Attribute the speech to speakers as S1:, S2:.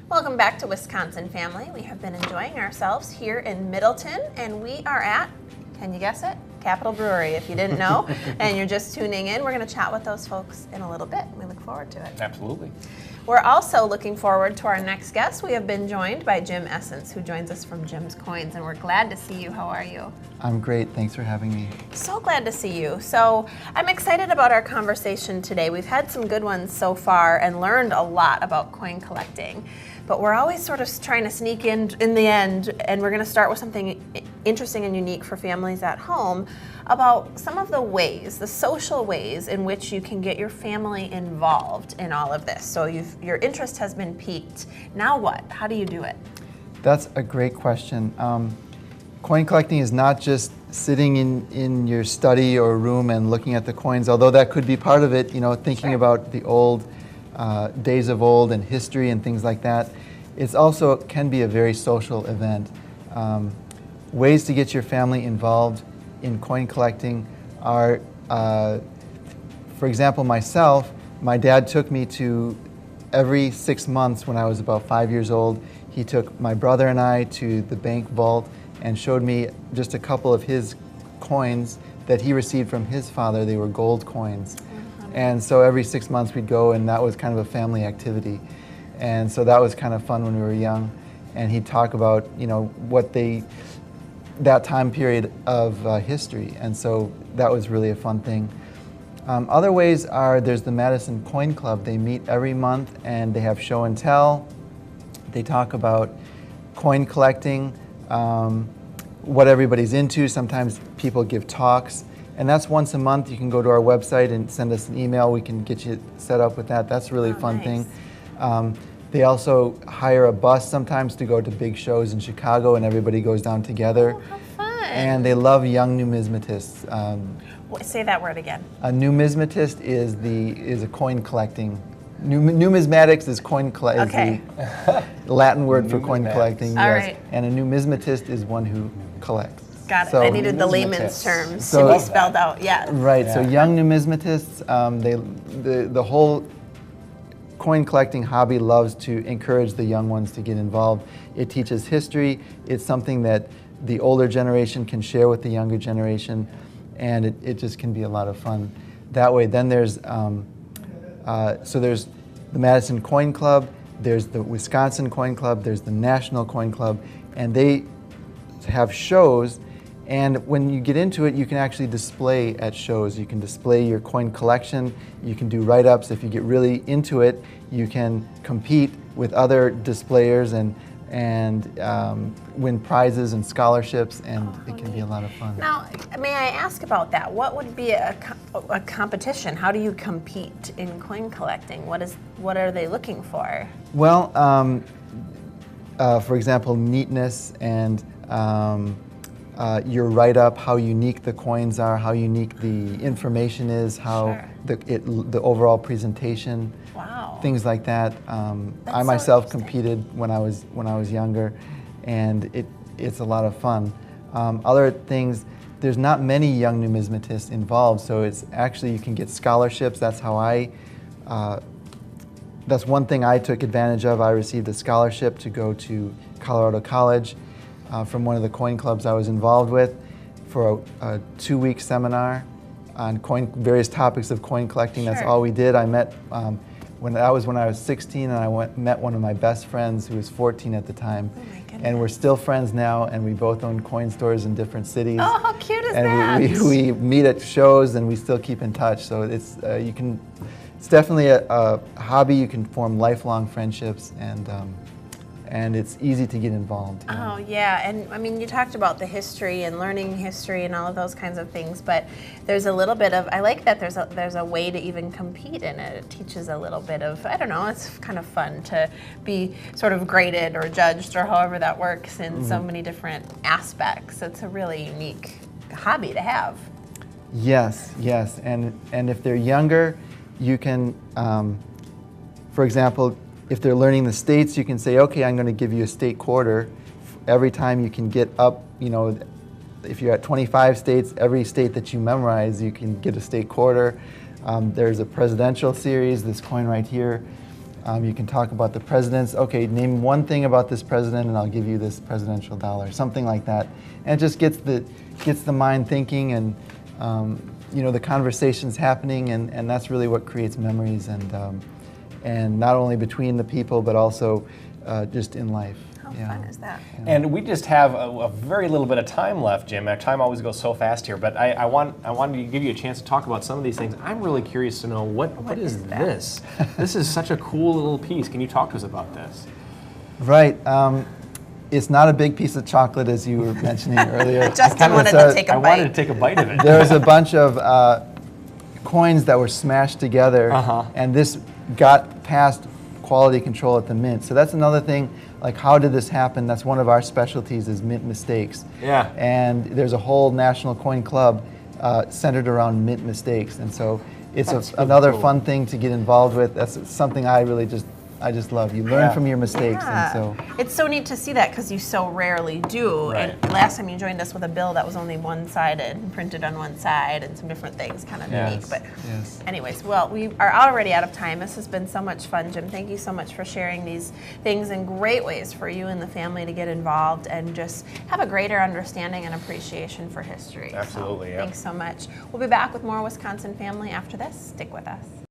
S1: Welcome back to Wisconsin Family. We have been enjoying ourselves here in Middleton, and we are at, can you guess it? Capital Brewery, if you didn't know, and you're just tuning in. We're going to chat with those folks in a little bit. We look forward to it.
S2: Absolutely.
S1: We're also looking forward to our next guest. We have been joined by Jim Essence, who joins us from Jim's Coins, and we're glad to see you. How are you?
S3: I'm great. Thanks for having me.
S1: So glad to see you. So I'm excited about our conversation today. We've had some good ones so far and learned a lot about coin collecting, but we're always sort of trying to sneak in the end, and we're going to start with something interesting and unique for families at home about some of the ways, the social ways in which you can get your family involved in all of this. So your interest has been piqued. Now what? How do you do it?
S3: That's a great question. Coin collecting is not just sitting in your study or room and looking at the coins, although that could be part of it, you know, thinking about the old days of old and history and things like that. It's also can be a very social event. Ways to get your family involved in coin collecting are, for example, myself, my dad took me to every 6 months when I was about 5 years old. He took my brother and I to the bank vault and showed me just a couple of his coins that he received from his father. They were gold coins. And so every 6 months we'd go, and that was kind of a family activity. And so that was kind of fun when we were young. And he'd talk about, you know, that time period of history. And so that was really a fun thing. Other ways are, there's the Madison Coin Club. They meet every month and they have show and tell. They talk about coin collecting, what everybody's into. Sometimes people give talks. And that's once a month. You can go to our website and send us an email. We can get you set up with that. That's really a fun thing. They also hire a bus sometimes to go to big shows in Chicago, and everybody goes down together.
S1: Oh, how fun.
S3: And they love young numismatists.
S1: Say that word again.
S3: A numismatist is a coin collecting. Numismatics is coin collecting.
S1: Okay.
S3: The Latin word for coin collecting.
S1: All
S3: Yes.
S1: right.
S3: And a numismatist is one who collects.
S1: Got it.
S3: So,
S1: I needed the layman's terms
S3: So-
S1: to be spelled out. Yeah.
S3: Right. So young numismatists, the whole coin collecting hobby loves to encourage the young ones to get involved. It teaches history. It's something that the older generation can share with the younger generation, and it just can be a lot of fun that way. Then there's there's the Madison Coin Club, there's the Wisconsin Coin Club, there's the National Coin Club, and they have shows. And when you get into it, you can actually display at shows. You can display your coin collection. You can do write-ups. If you get really into it, you can compete with other displayers and win prizes and scholarships, and it can be a lot of fun.
S1: Now, may I ask about that? What would be a competition? How do you compete in coin collecting? What are they looking for?
S3: Well, for example, neatness and your write-up, how unique the coins are, how unique the information is, how the overall presentation, things like that. I myself competed when I was younger, and it's a lot of fun. Other things, there's not many young numismatists involved, so it's actually you can get scholarships. That's how that's one thing I took advantage of. I received a scholarship to go to Colorado College from one of the coin clubs I was involved with for a 2-week seminar on various topics of coin collecting. That's all we did. I met when I was 16, and I met one of my best friends who was 14 at the time. Oh my goodness. And we're still friends now, and we both own coin stores in different cities.
S1: Oh, how cute is that?
S3: And we meet at shows, and we still keep in touch. So it's definitely a hobby. You can form lifelong friendships, and it's easy to get involved. You know?
S1: Oh yeah, and I mean, you talked about the history and learning history and all of those kinds of things, but there's a little bit of, I like that there's a way to even compete in it. It teaches a little bit of, I don't know, it's kind of fun to be sort of graded or judged or however that works in so many different aspects. It's a really unique hobby to have.
S3: Yes, and if they're younger, you can, for example, if they're learning the states, you can say, okay, I'm going to give you a state quarter. Every time you can get up, you know, if you're at 25 states, every state that you memorize, you can get a state quarter. There's a presidential series, this coin right here. You can talk about the presidents. Okay, name one thing about this president, and I'll give you this presidential dollar, something like that. And it just gets the mind thinking, and the conversations happening, and that's really what creates memories, and not only between the people, but also just in life.
S1: How fun is that?
S2: And we just have a very little bit of time left, Jim. Our time always goes so fast here, but I wanted to give you a chance to talk about some of these things. I'm really curious to know what is this? This is such a cool little piece. Can you talk to us about this?
S3: Right. It's not a big piece of chocolate, as you were mentioning earlier.
S1: Justin wanted to take a bite.
S2: I wanted to take a bite of it.
S3: There was a bunch of coins that were smashed together, and this got past quality control at the mint. So that's another thing, like how did this happen? That's one of our specialties, is mint mistakes.
S2: Yeah.
S3: And there's a whole national coin club centered around mint mistakes. And so it's another fun thing to get involved with. That's something I just love. You learn from your mistakes, and so
S1: it's so neat to see that, because you so rarely do.
S2: Right.
S1: And last time you joined us with a bill that was only one-sided and printed on one side, and some different things, kind of unique. But anyways, well, we are already out of time. This has been so much fun, Jim. Thank you so much for sharing these things and great ways for you and the family to get involved and just have a greater understanding and appreciation for history.
S2: Absolutely.
S1: So, thanks so much. We'll be back with more Wisconsin Family after this. Stick with us.